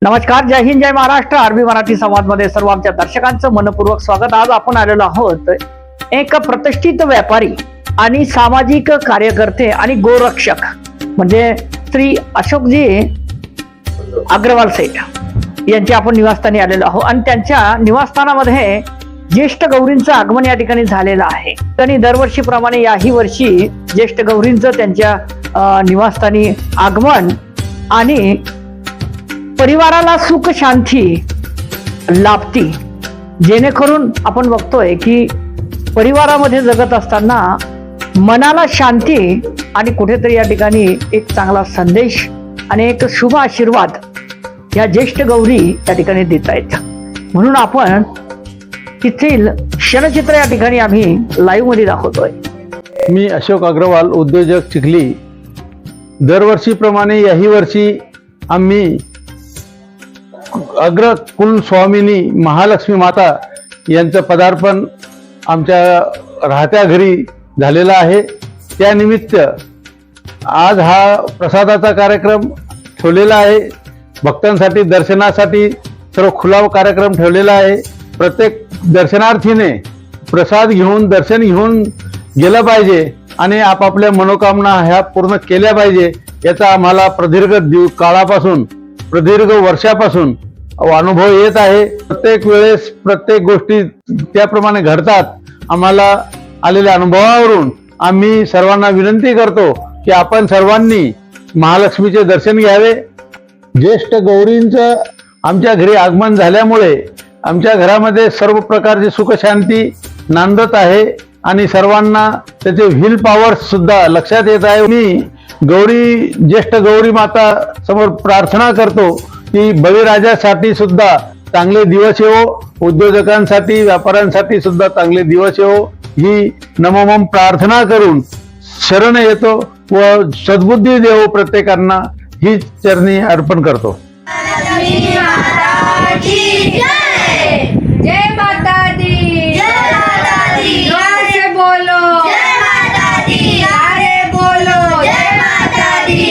नमस्कार, जय हिंद, जय महाराष्ट्र. आरबी मराठी संवादमध्ये सर्व आमच्या दर्शकांचं मनपूर्वक स्वागत. आज आपण आलेलो आहोत एक प्रतिष्ठित व्यापारी आणि सामाजिक कार्यकर्ते आणि गोरक्षक म्हणजे श्री अशोकजी अग्रवाल सेठ यांच्या आपण निवासस्थानी आलेलो आहोत आणि त्यांच्या निवासस्थानामध्ये ज्येष्ठ गौरींचं आगमन या ठिकाणी झालेलं आहे. त्यांनी दरवर्षीप्रमाणे याही वर्षी ज्येष्ठ गौरींचं त्यांच्या निवासस्थानी आगमन आणि परिवाराला सुख शांती लाभती, जेणेकरून आपण बघतोय की परिवारामध्ये जगत असताना मनाला शांती आणि कुठेतरी या ठिकाणी एक चांगला संदेश आणि एक शुभ आशीर्वाद या ज्येष्ठ गौरी या ठिकाणी देत आहेत. म्हणून आपण तिथील क्षणचित्र या ठिकाणी आम्ही लाईव्ह मध्ये दाखवतोय. मी अशोक अग्रवाल, उद्योजक, चिखली. दरवर्षीप्रमाणे याही वर्षी आम्ही अग्र कुल स्वामिनी महालक्ष्मी माता यांचं पदार्पण आमच्या राहत्या घरी झालेलं आहे. त्यानिमित्त आज हा प्रसादाचा कार्यक्रम ठेवलेला आहे. भक्तांसाठी दर्शनासाठी सर्व खुला कार्यक्रम ठेवलेला आहे. प्रत्येक दर्शनार्थीने प्रसाद घेऊन दर्शन घेऊन गेलं पाहिजे आणि आपापल्या मनोकामना ह्या पूर्ण केल्या पाहिजे. याचा आम्हाला प्रदीर्घ वर्षापासून अनुभव येत आहे. प्रत्येक वेळेस प्रत्येक गोष्टी त्याप्रमाणे घडतात. आम्हाला आलेल्या अनुभवावरून आम्ही सर्वांना विनंती करतो की आपण सर्वांनी महालक्ष्मीचे दर्शन घ्यावे. ज्येष्ठ गौरींचं आमच्या घरी आगमन झाल्यामुळे आमच्या घरामध्ये सर्व प्रकारची सुखशांती नांदत आहे आणि सर्वांना त्याचे व्हील पॉवर सुद्धा लक्षात येत आहे. मी ज्येष्ठ गौरी माता समोर प्रार्थना करतो की बळीराजासाठी सुद्धा चांगले दिवस येवो, उद्योजकांसाठी व्यापाऱ्यांसाठी सुद्धा चांगले दिवस येवो ही नमोमम प्रार्थना करून शरण येतो व सद्बुद्धी देवो प्रत्येकांना ही चरणी अर्पण करतो. बोलो जय माता दी.